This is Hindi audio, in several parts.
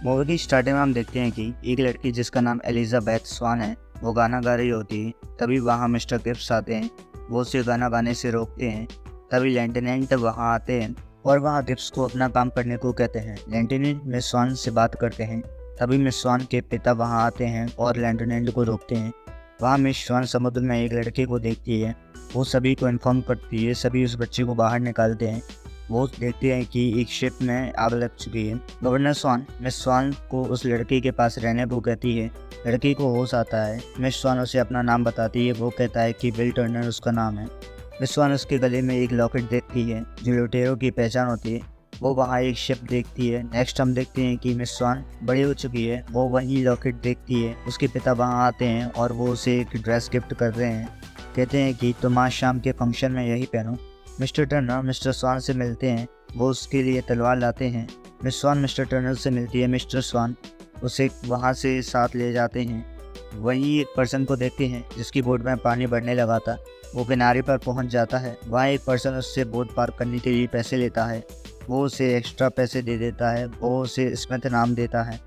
मूवी की स्टार्टिंग में हम देखते हैं कि एक लड़की जिसका नाम एलिजाबेथ स्वान है वो गाना गा रही होती है। तभी वहाँ मिस्टर गिब्स आते हैं। वो उसे गाना गाने से रोकते हैं। तभी लेफ्टिनेंट वहाँ आते हैं और वहाँ गिब्स को अपना काम करने को कहते हैं। लेफ्टिनेंट मिस स्वान से बात करते हैं। तभी मिस स्वान के पिता वहाँ आते हैं और लेफ्टिनेंट को रोकते हैं। वहाँ मिस स्वान समुद्र में एक लड़के को देखती है। वो सभी को इन्फॉर्म करती है। सभी उस बच्चे को बाहर निकालते हैं। वो देखते हैं कि एक शिप में आग लग चुकी है। गवर्नर स्वान मिस स्वान को उस लड़की के पास रहने को कहती है। लड़की को होश आता है। मिस स्वान उसे अपना नाम बताती है। वो कहता है कि विल टर्नर उसका नाम है। मिस स्वान उसके गले में एक लॉकेट देखती है जो लुटेरों की पहचान होती है। वो वहाँ एक शिप देखती है। नेक्स्ट हम देखते हैं कि मिस स्वान बड़ी हो चुकी है। वो वही लॉकेट देखती है। उसके पिता वहाँ आते हैं और वो उसे एक ड्रेस गिफ्ट कर रहे हैं। कहते हैं कि तुम आज शाम के फंक्शन में यही पहनो। मिस्टर टर्नर मिस्टर स्वान से मिलते हैं। वो उसके लिए तलवार लाते हैं। मिस स्वान मिस्टर टर्नर से मिलती है। मिस्टर स्वान उसे वहाँ से साथ ले जाते हैं। वहीं एक पर्सन को देखते हैं जिसकी बोट में पानी बढ़ने लगा था। वो किनारे पर पहुँच जाता है। वहाँ एक पर्सन उससे बोट पार करने के लिए पैसे लेता है। वो उसे एक्स्ट्रा पैसे दे देता है। वो उसे स्मिथ नाम देता है।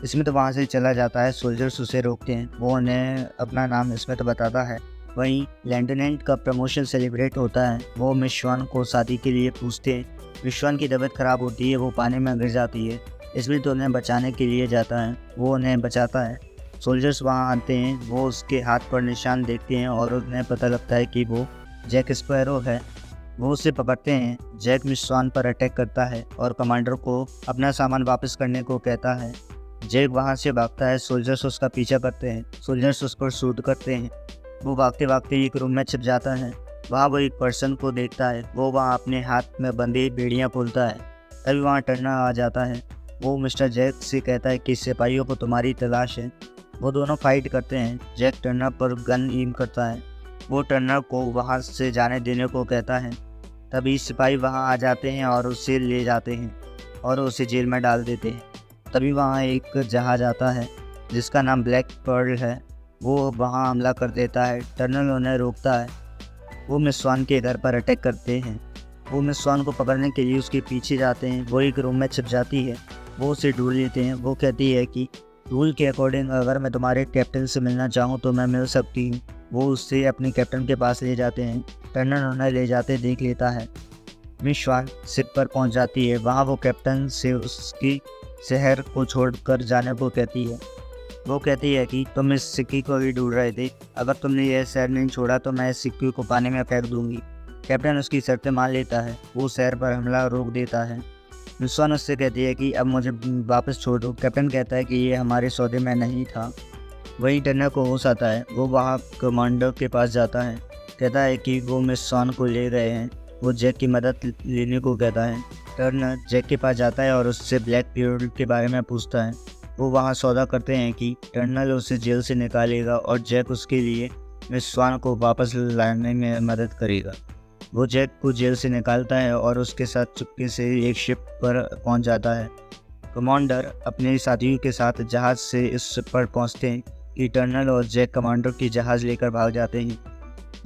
स्मिथ वहाँ से चला जाता है। सोल्जर्स उसे रोकते हैं। वो उन्हें अपना नाम स्मिथ बताता है। वहीं लेफ्टिनेंट का प्रमोशन सेलिब्रेट होता है। वो मिस स्वान को शादी के लिए पूछते हैं। मिस स्वान की तबीयत खराब होती है। वो पानी में गिर जाती है। स्मिथ उन्हें बचाने के लिए जाता है। वो उन्हें बचाता है। सोल्जर्स वहाँ आते हैं। वो उसके हाथ पर निशान देखते हैं और उन्हें पता लगता है कि वो जैक स्पैरो है। वो उसे पकड़ते हैं। जैक मिस स्वान पर अटैक करता है और कमांडर को अपना सामान वापस करने को कहता है। जैक वहाँ से भागता है। सोल्जर्स उसका पीछा करते हैं। सोल्जर्स उस पर शूट करते हैं। वो भागते भागते एक रूम में छिप जाता है। वहाँ वो एक पर्सन को देखता है। वो वहाँ अपने हाथ में बंधी बेड़ियाँ खोलता है। तभी वहाँ टर्नर आ जाता है। वो मिस्टर जैक से कहता है कि सिपाहियों को तुम्हारी तलाश है। वो दोनों फाइट करते हैं। जैक टर्नर पर गन एम करता है। वो टर्नर को वहाँ से जाने देने को कहता है। तभी सिपाही वहाँ आ जाते हैं और उसे ले जाते हैं और उसे जेल में डाल देते हैं। तभी वहाँ एक जहाज आता है जिसका नाम ब्लैक पर्ल है। वो वहाँ हमला कर देता है। टर्नर उन्हें रोकता है। वो मिस स्वान के घर पर अटैक करते हैं। वो मिस स्वान को पकड़ने के लिए उसके पीछे जाते हैं। वो एक रूम में छिप जाती है। वो उसे ढूंढ लेते हैं। वो कहती है कि रूल के अकॉर्डिंग अगर मैं तुम्हारे कैप्टन से मिलना चाहूँ तो मैं मिल सकती हूँ। वो उससे अपने कैप्टन के पास ले जाते हैं। टर्नर उन्हें ले जाते देख लेता है। मिस स्वान शिप पर पहुँच जाती है। वहाँ वो कैप्टन से उसकी शहर को छोड़कर जाने को कहती है। वो कहती है कि तुम इस सिक्के को ही ढूंढ रहे थे। अगर तुमने यह शहर नहीं छोड़ा तो मैं इस सिक्के को पानी में फेंक दूंगी। कैप्टन उसकी शर्तें मान लेता है। वो शहर पर हमला रोक देता है। मिस स्वान उससे कहती है कि अब मुझे वापस छोड़ दो। कैप्टन कहता है कि ये हमारे सौदे में नहीं था। वहीं टर्नर को होश आता है। वो वहाँ कमांडर के पास जाता है। कहता है कि वो मिस स्वान को ले गए हैं। वो जैक की मदद लेने को कहता है। टर्नर जैक के पास जाता है और उससे ब्लैक पीरियड के बारे में पूछता है। वो वहाँ सौदा करते हैं कि टर्नर उसे जेल से निकालेगा और जैक उसके लिए मिस स्वान को वापस लाने में मदद करेगा। वो जैक को जेल से निकालता है और उसके साथ चुपके से एक शिप पर पहुंच जाता है। कमांडर अपने साथियों के साथ जहाज़ से इस शिप पर पहुंचते हैं कि टर्नर और जैक कमांडर की जहाज़ लेकर भाग जाते हैं।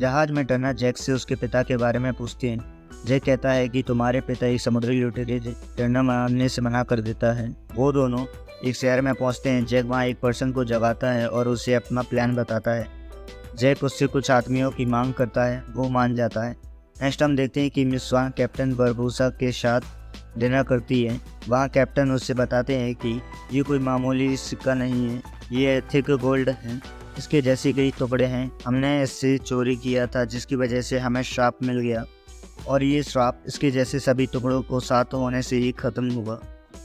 जहाज़ में टर्नर जैक से उसके पिता के बारे में पूछते हैं। जैक कहता है कि तुम्हारे पिता एक समुद्री लुटेरे थे। टर्नर मानने से मना कर देता है। वो दोनों एक शहर में पहुंचते हैं। जैक वहाँ एक पर्सन को जगाता है और उसे अपना प्लान बताता है। जैक उससे कुछ आदमियों की मांग करता है। वो मान जाता है। नेक्स्ट हम देखते हैं कि मिस स्वान कैप्टन बरबूसा के साथ डिनर करती है। वहाँ कैप्टन उससे बताते हैं कि ये कोई मामूली सिक्का नहीं है। ये थिक गोल्ड है। इसके जैसे कई टुकड़े हैं। हमने इससे चोरी किया था जिसकी वजह से हमें श्राप मिल गया और ये श्राप इसके जैसे सभी टुकड़ों को साथ होने से ही ख़त्म हुआ।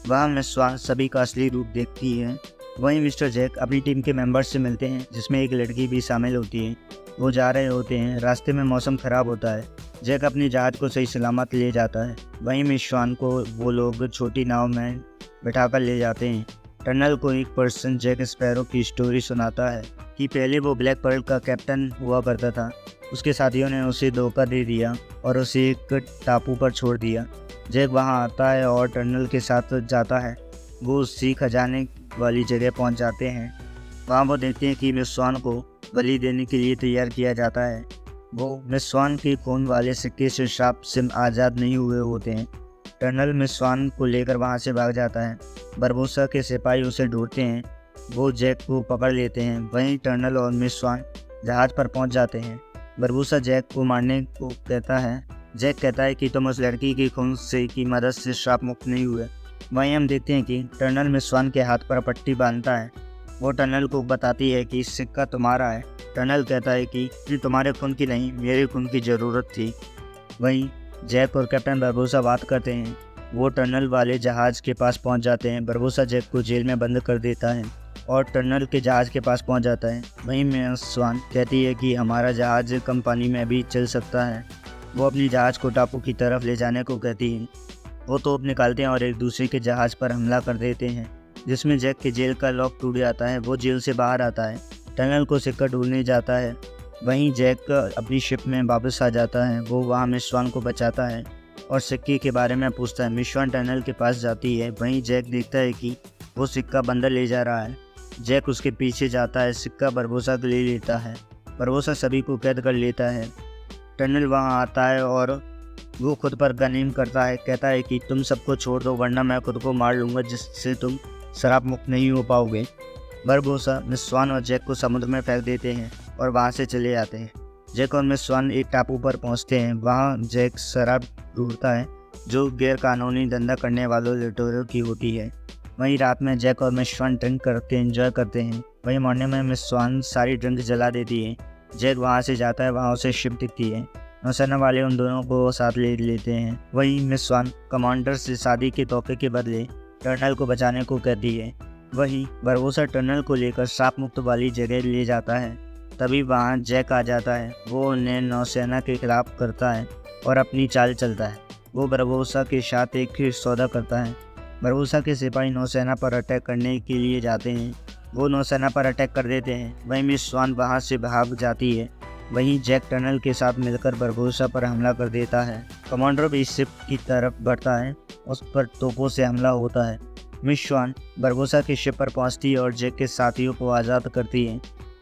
वहाँ मिस स्वान सभी का असली रूप देखती है। वहीं मिस्टर जैक अपनी टीम के मेंबर्स से मिलते हैं जिसमें एक लड़की भी शामिल होती है। वो जा रहे होते हैं। रास्ते में मौसम ख़राब होता है। जैक अपनी जहाज़ को सही सलामत ले जाता है। वहीं मिस स्वान को वो लोग छोटी नाव में बिठाकर ले जाते हैं। टर्नर को एक पर्सन जैक स्पैरो की स्टोरी सुनाता है कि पहले वो ब्लैक पर्ल का कैप्टन हुआ करता था। उसके साथियों ने उसे धोखा दे दिया और उसे एक टापू पर छोड़ दिया। जैक वहाँ आता है और टर्नर के साथ जाता है। वो उसी खजाने वाली जगह पहुँच जाते हैं। वहाँ वो देखते हैं कि मिस स्वान को बलि देने के लिए तैयार किया जाता है। वो मिस स्वान के खून वाले सिक्के से श्राप से आज़ाद नहीं हुए होते हैं। टर्नर मिस स्वान को लेकर वहाँ से भाग जाता है। बरबोसा के सिपाही उसे ढूंढते हैं। वो जैक को पकड़ लेते हैं। वहीं टर्नल और मिस स्वान जहाज पर पहुंच जाते हैं। बरबोसा जैक को मारने को कहता है। जैक कहता है कि तुम उस लड़की की खून से की मदद से श्राप मुक्त नहीं हुए। वहीं हम देखते हैं कि टर्नल मिस स्वान के हाथ पर पट्टी बांधता है। वो टर्नल को बताती है कि सिक्का तुम्हारा है। टर्नल कहता है कि ये तुम्हारे खून की नहीं, मेरे खून की ज़रूरत थी। वहीं जैक और कैप्टन बरबोसा बात करते हैं। वो टर्नल वाले जहाज़ के पास पहुंच जाते हैं। बरबोसा जैक को जेल में बंद कर देता है और टर्नल के जहाज़ के पास पहुंच जाता है। वहीं मिस स्वान कहती है कि हमारा जहाज़ कम पानी में भी चल सकता है। वो अपनी जहाज़ को टापू की तरफ ले जाने को कहती है। वो तोप निकालते हैं और एक दूसरे के जहाज़ पर हमला कर देते हैं, जिसमें जैक के जेल का लॉक टूट जाता है। वो जेल से बाहर आता है। टनल को सिक्का ढूंढने जाता है। वहीं जैक अपनी शिप में वापस आ जाता है। वो वहाँ मिस स्वान को बचाता है और सिक्के के बारे में पूछता है। मिस स्वान टनल के पास जाती है। वहीं जैक देखता है कि वो सिक्का बंदर ले जा रहा है। जैक उसके पीछे जाता है। सिक्का बरबोसा ले लेता है। बरबोसा सभी को कैद कर लेता है। टनल वहाँ आता है और वो खुद पर गनीम करता है। कहता है कि तुम सबको छोड़ दो वरना मैं खुद को मार लूँगा, जिससे तुम श्राप मुक्त नहीं हो पाओगे। बरबोसा मिस स्वान और जैक को समुद्र में फेंक देते हैं और वहाँ से चले जाते हैं। जैक और मिस स्वान एक टापू पर पहुँचते हैं। वहाँ जैक शराब ढूंढता है जो गैर कानूनी धंधा करने वालों लुटेरों की होती है। वहीं रात में जैक और मिस स्वान ड्रिंक करके एंजॉय करते हैं। वहीं मॉर्निंग में मिस स्वान सारी ड्रिंक जला देती है। जैक वहाँ से जाता है। वहाँ उसे शिप दिखती है। नौसेना वाले उन दोनों को साथ ले लेते हैं। वहीं मिस स्वान कमांडर से शादी के तोहफे के बदले टर्नल को बचाने को कहती है। वहीं बरबोसा टर्नल को लेकर श्राप मुक्त वाली जगह ले जाता है। तभी वहाँ जैक आ जाता है। वो उन्हें नौसेना के खिलाफ करता है और अपनी चाल चलता है। वो बरबोसा के साथ एक सौदा करता है। बरबोसा के सिपाही नौसेना पर अटैक करने के लिए जाते हैं। वो नौसेना पर अटैक कर देते हैं। वहीं मिस स्वान वहाँ से भाग जाती है। वहीं जैक टनल के साथ मिलकर बरबोसा पर हमला कर देता है। कमांडर भी शिप की तरफ बढ़ता है। उस पर तोपों से हमला होता है। मिस स्वान बरबोसा की शिप पर पहुंचती है और जैक के साथियों को आज़ाद करती है।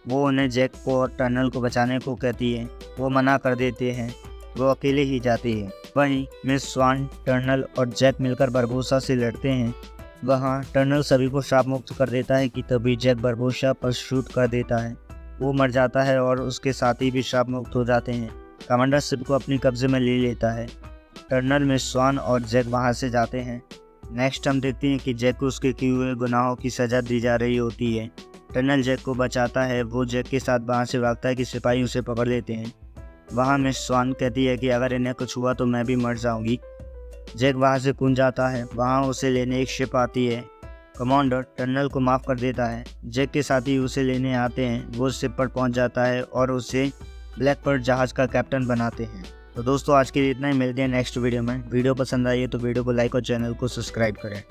वो उन्हें जैक को और टनल को बचाने को कहती है। वो मना कर देते हैं। वो अकेले ही जाती है। वहीं मिस स्वान, टर्नल और जैक मिलकर बरबोसा से लड़ते हैं। वहाँ टर्नल सभी को श्राप मुक्त कर देता है कि तभी जैक बरबोसा पर शूट कर देता है। वो मर जाता है और उसके साथी भी श्राप मुक्त हो जाते हैं। कमांडर शिप को अपने कब्जे में ले लेता है। टर्नल, मिस स्वान और जैक वहाँ से जाते हैं। नेक्स्ट हम देखते हैं कि जैक को उसके किए हुए गुनाहों की सज़ा दी जा रही होती है। टर्नल जैक को बचाता है। वो जैक के साथ वहाँ से भागता है कि सिपाही उसे पकड़ लेते हैं। वहाँ मिस स्वान कहती है कि अगर इन्हें कुछ हुआ तो मैं भी मर जाऊंगी। जैक वहाँ से कूद जाता है। वहाँ उसे लेने एक शिप आती है। कमांडर टर्नल को माफ़ कर देता है। जैक के साथी उसे लेने आते हैं। वो शिप पर पहुँच जाता है और उसे ब्लैकबर्ड जहाज़ का कैप्टन बनाते हैं। तो दोस्तों आज के लिए इतना ही। मिलते हैं नेक्स्ट वीडियो में। वीडियो पसंद आई है तो वीडियो को लाइक और चैनल को सब्सक्राइब करें।